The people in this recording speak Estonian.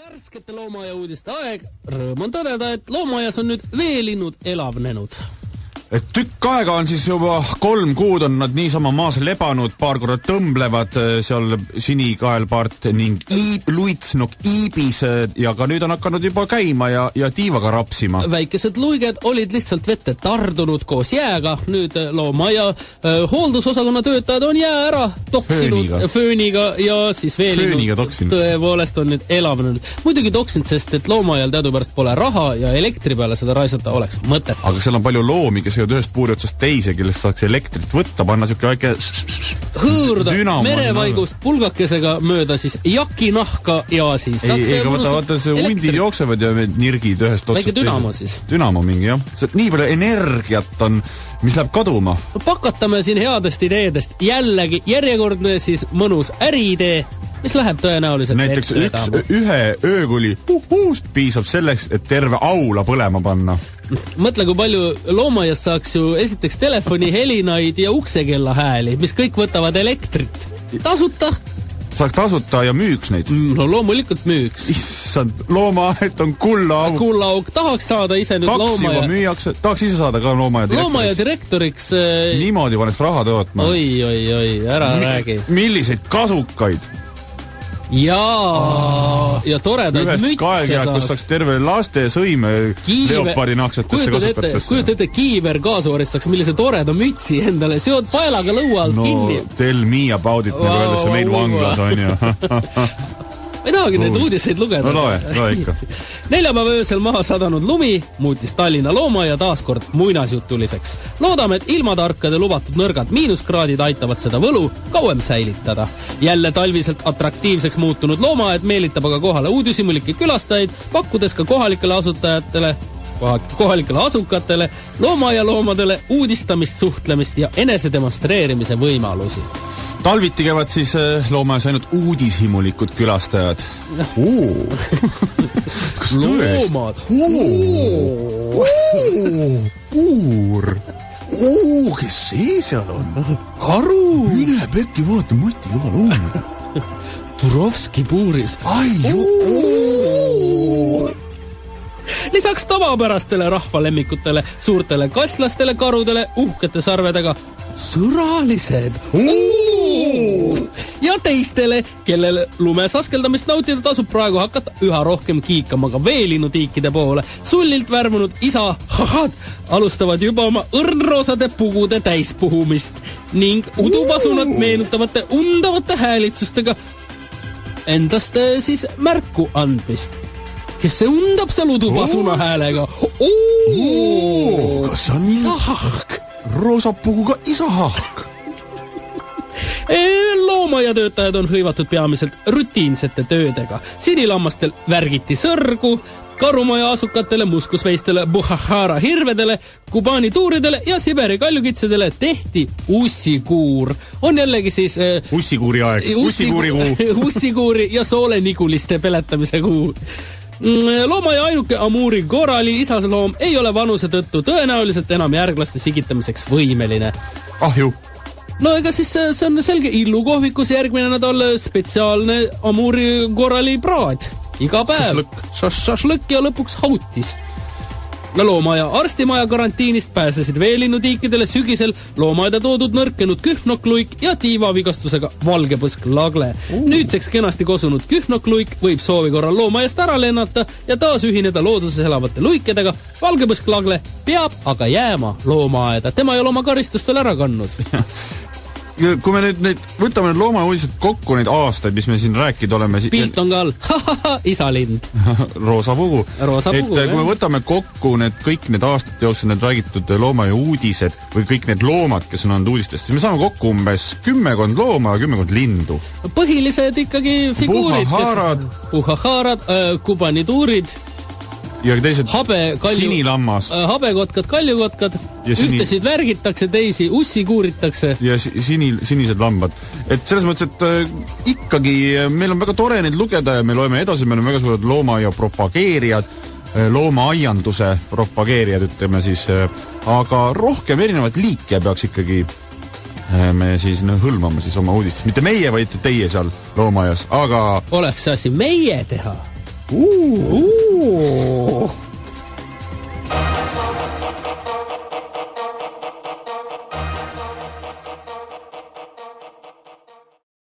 Värskete loomaaia uudiste aeg. Rõõm on tõdeda, et loomaajas on nüüd veelinnud elavnenud. Et tükk aega on siis juba 3 kuud on nad niisama maas lebanud, paar korda tõmblevad seal sinikaelpart ning luitsnuk iibis ja ka nüüd on hakanud juba käima ja tiivaga rapsima. Väikesed luiged olid lihtsalt vette tardunud koos jääga. Nüüd loomaaia hooldusosakonna töötajad on jää ära toksinud fööniga ja siis veelinud. Tõepoolest on nüüd elavnenud. Muidugi toksinud, sest et loomaaial teadupärast pole raha ja elektri peale seda raisata oleks mõtet. Aga seal on palju loomi, kes ühest puuri otsast teise, kellest saaks elektrit võtta, panna siuke väike hõõrda merevaigust pulgakesega mööda siis jakinahka ja siis vaata see hundid jooksevad ja nirgid ühest otsast väike dünamo siis. Dünamo mingi, jah. Nii palju energiat on, mis läheb kaduma. Pakatame siin headest ideedest. Jällegi järjekordne siis mõnus äriidee, mis läheb tõenäoliselt näiteks ühe öökuli piisab selleks, et terve aula põlema panna. Mõtle, kui palju loomaaias saaks ju esiteks telefoni helinaid ja uksekella hääli, mis kõik võtavad elektrit. Tasuta. Saaks tasuta ja müüks neid? No loomulikult müüks. Issand, loomaaed on kullaauk. Kullaauk. Tahaks saada ise nüüd loomaaia. Tahaks ise saada ka loomaaia direktoriks. Loomaaia direktoriks. Niimoodi paneks raha tõotma. Oi, ära räägi. Milliseid kasukaid? Ja toredaid mütse ühest kaelkead, kus saaks terve laste sõime leopardi naksatesse kasukatesse. Kujuta ette, kiiver kaasuaristaks, millise toreda mütsi endale. Seod paelaga lõua alt kinni. Tell me about it, nagu öeldesse meil vanglas on ju. Ei tahagi neid uudiseid lugeda. No loe ikka. Neljapäeva öösel maha sadanud lumi muutis Tallinna loomaaia taaskord muinasjutuliseks. Loodame, et ilmatarkade lubatud nõrgad miinuskraadid aitavad seda võlu kauem säilitada. Jälle talviselt atraktiivseks muutunud loomaaed meelitab aga kohale uudishimulikke külastajaid, pakkudes ka kohalikele asukatele, loomaaia loomadele uudistamist, suhtlemist ja enese demonstreerimise võimalusi. Talviti käivad siis loomaajas ainult uudishimulikud külastajad. Kas loomad. Puur. Kes see seal on? Karu. Mine pekki vaata, Mati, jumal on. Turovski puuris. Lisaks tavapärastele rahvalemmikutele, suurtele kaslastele, karudele, uhkete sarvedega, sõralised ja teistele, kellele lumes askeldamist nautida tasub praegu hakata üha rohkem kiikama ka veelinutiikide poole. Sullilt värvunud isahahad alustavad juba oma õrnroosade pugude täispuhumist ning udupasunat meenutavate undavate häälitsustega endast siis märku andmist. Kes see undab seal udupasuna häälega? Kas on isahahk? Roosapuguga isahahk. Loomaaia töötajad on hõivatud peamiselt rutiinsete töödega. Sinilammastel värgiti sõrgu, karumaja asukatele, muskusveistele, buhahara hirvedele, Kubaani tuuridele ja Siberi kaljukitsedele tehti ussikuur. On jällegi siis ussikuuri aeg, ussikuuri kuu. Ussikuuri ja sooleniguliste peletamise kuu. Loomaaia ainuke Amuri korali isasloom ei ole vanuse tõttu tõenäoliselt enam järglaste sigitamiseks võimeline. Ahju. No ega siis see on selge illukohvikus järgmine nädal spetsiaalne Amuri korali praad. Iga päev. Šašlõkk ja lõpuks hautis. Loomaaia arstimaja karantiinist pääsesid veelinutiikidele sügisel loomaaeda toodud nõrkenud kühnokluik ja tiivavigastusega valgepõsk lagle. Nüüdseks kenasti kosunud kühnokluik võib soovi korral loomaaiast ära lennata ja taas ühineda looduses elavate luikedega. Valgepõsk lagle peab aga jääma loomaaeda. Tema ei ole oma karistust veel ära kannud. Kui me nüüd võtame need loomauudised kokku neid aastaid, mis me siin rääkida oleme... Pilt on ka all. Isalind. Roosapugu. Kui me võtame kokku kõik need aastate jooksul need räägitud loomaaia uudised või kõik need loomad, kes on olnud uudistest, siis me saame kokku umbes 10 looma ja 10 lindu. Põhilised ikkagi figuurid. Puhaharad, Kubaani tuurid. Ja teised sinilammas. Habekotkad, kaljukotkad. Ühtesid värgitakse, teisi ussi kuuritakse. Ja sinised lambad. Et selles mõttes, et ikkagi meil on väga tore neid lugeda ja me loeme edasi, me oleme väga suured loomaaia propageerijad, loomaaianduse propageerijad, ütleme siis. Aga rohkem erinevat liike peaks ikkagi me siis hõlmama siis oma uudistes. Mitte meie, vaid teie seal loomaajas, aga... Oleks see asi meie teha? uh.